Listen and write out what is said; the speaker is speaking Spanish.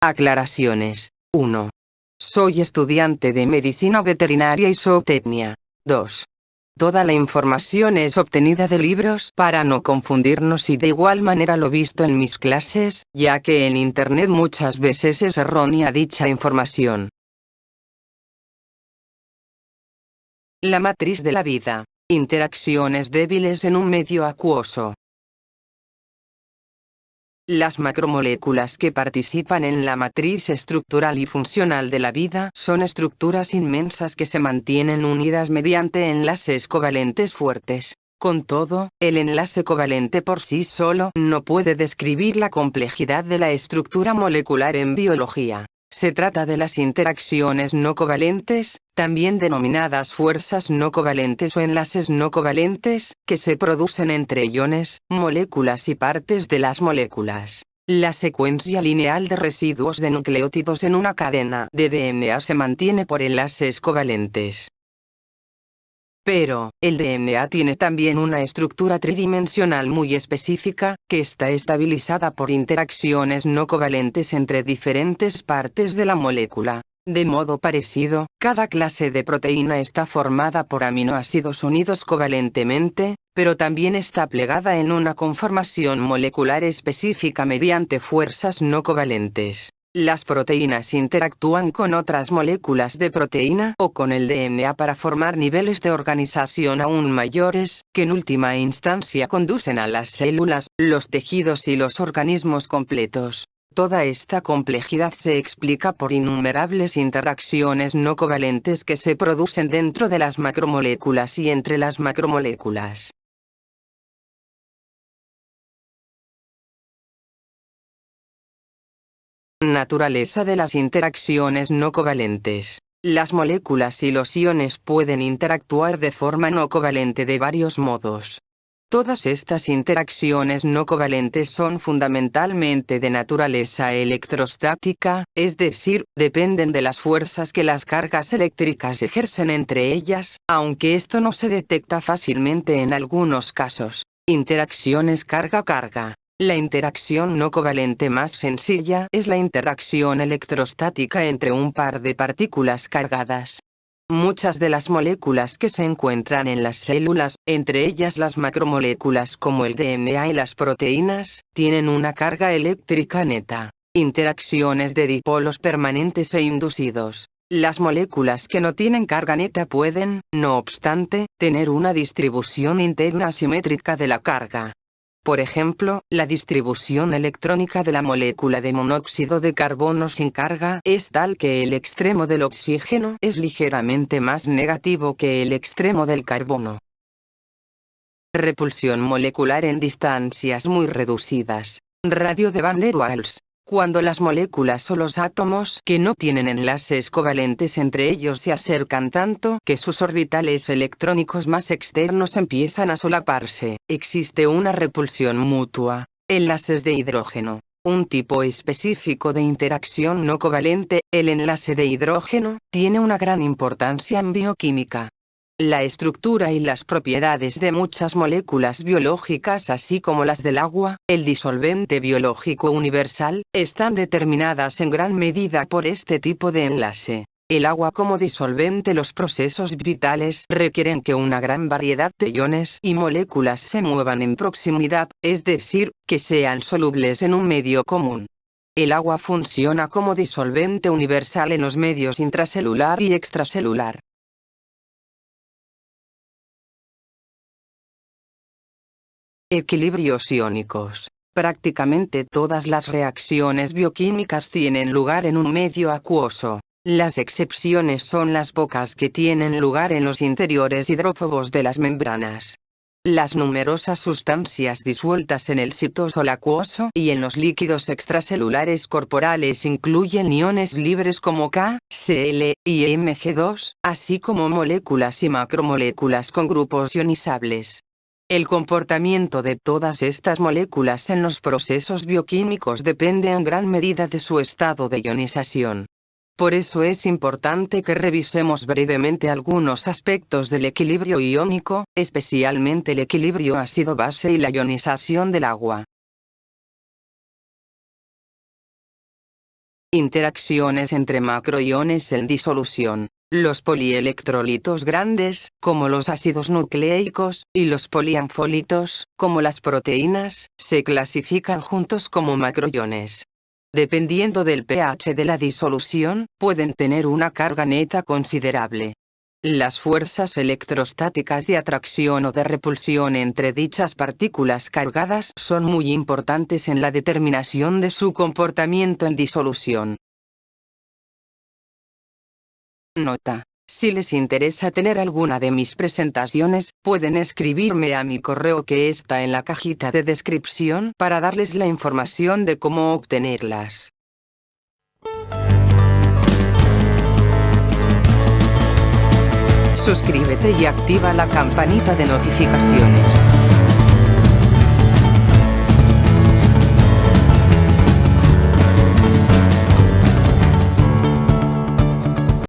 Aclaraciones. 1. Soy estudiante de medicina veterinaria y zootecnia. 2. Toda la información es obtenida de libros para no confundirnos y de igual manera lo visto en mis clases, ya que en internet muchas veces es errónea dicha información. La matriz de la vida. Interacciones débiles en un medio acuoso. Las macromoléculas que participan en la matriz estructural y funcional de la vida son estructuras inmensas que se mantienen unidas mediante enlaces covalentes fuertes. Con todo, el enlace covalente por sí solo no puede describir la complejidad de la estructura molecular en biología. Se trata de las interacciones no covalentes, también denominadas fuerzas no covalentes o enlaces no covalentes, que se producen entre iones, moléculas y partes de las moléculas. La secuencia lineal de residuos de nucleótidos en una cadena de DNA se mantiene por enlaces covalentes. Pero, el DNA tiene también una estructura tridimensional muy específica, que está estabilizada por interacciones no covalentes entre diferentes partes de la molécula. De modo parecido, cada clase de proteína está formada por aminoácidos unidos covalentemente, pero también está plegada en una conformación molecular específica mediante fuerzas no covalentes. Las proteínas interactúan con otras moléculas de proteína o con el DNA para formar niveles de organización aún mayores, que en última instancia conducen a las células, los tejidos y los organismos completos. Toda esta complejidad se explica por innumerables interacciones no covalentes que se producen dentro de las macromoléculas y entre las macromoléculas. Naturaleza de las interacciones no covalentes. Las moléculas y los iones pueden interactuar de forma no covalente de varios modos. Todas estas interacciones no covalentes son fundamentalmente de naturaleza electrostática, es decir, dependen de las fuerzas que las cargas eléctricas ejercen entre ellas, aunque esto no se detecta fácilmente en algunos casos. Interacciones carga-carga. La interacción no covalente más sencilla es la interacción electrostática entre un par de partículas cargadas. Muchas de las moléculas que se encuentran en las células, entre ellas las macromoléculas como el DNA y las proteínas, tienen una carga eléctrica neta. Interacciones de dipolos permanentes e inducidos. Las moléculas que no tienen carga neta pueden, no obstante, tener una distribución interna asimétrica de la carga. Por ejemplo, la distribución electrónica de la molécula de monóxido de carbono sin carga es tal que el extremo del oxígeno es ligeramente más negativo que el extremo del carbono. Repulsión molecular en distancias muy reducidas. Radio de Van der Waals. Cuando las moléculas o los átomos que no tienen enlaces covalentes entre ellos se acercan tanto que sus orbitales electrónicos más externos empiezan a solaparse, existe una repulsión mutua. Enlaces de hidrógeno. Un tipo específico de interacción no covalente, el enlace de hidrógeno, tiene una gran importancia en bioquímica. La estructura y las propiedades de muchas moléculas biológicas así como las del agua, el disolvente biológico universal, están determinadas en gran medida por este tipo de enlace. El agua como disolvente. Los procesos vitales requieren que una gran variedad de iones y moléculas se muevan en proximidad, es decir, que sean solubles en un medio común. El agua funciona como disolvente universal en los medios intracelular y extracelular. Equilibrios iónicos. Prácticamente todas las reacciones bioquímicas tienen lugar en un medio acuoso. Las excepciones son las pocas que tienen lugar en los interiores hidrófobos de las membranas. Las numerosas sustancias disueltas en el citosol acuoso y en los líquidos extracelulares corporales incluyen iones libres como K, Cl y Mg2, así como moléculas y macromoléculas con grupos ionizables. El comportamiento de todas estas moléculas en los procesos bioquímicos depende en gran medida de su estado de ionización. Por eso es importante que revisemos brevemente algunos aspectos del equilibrio iónico, especialmente el equilibrio ácido-base y la ionización del agua. Interacciones entre macroiones en disolución. Los polielectrolitos grandes, como los ácidos nucleicos, y los polianfolitos, como las proteínas, se clasifican juntos como macroiones. Dependiendo del pH de la disolución, pueden tener una carga neta considerable. Las fuerzas electrostáticas de atracción o de repulsión entre dichas partículas cargadas son muy importantes en la determinación de su comportamiento en disolución. Nota: si les interesa tener alguna de mis presentaciones, pueden escribirme a mi correo que está en la cajita de descripción para darles la información de cómo obtenerlas. Suscríbete y activa la campanita de notificaciones.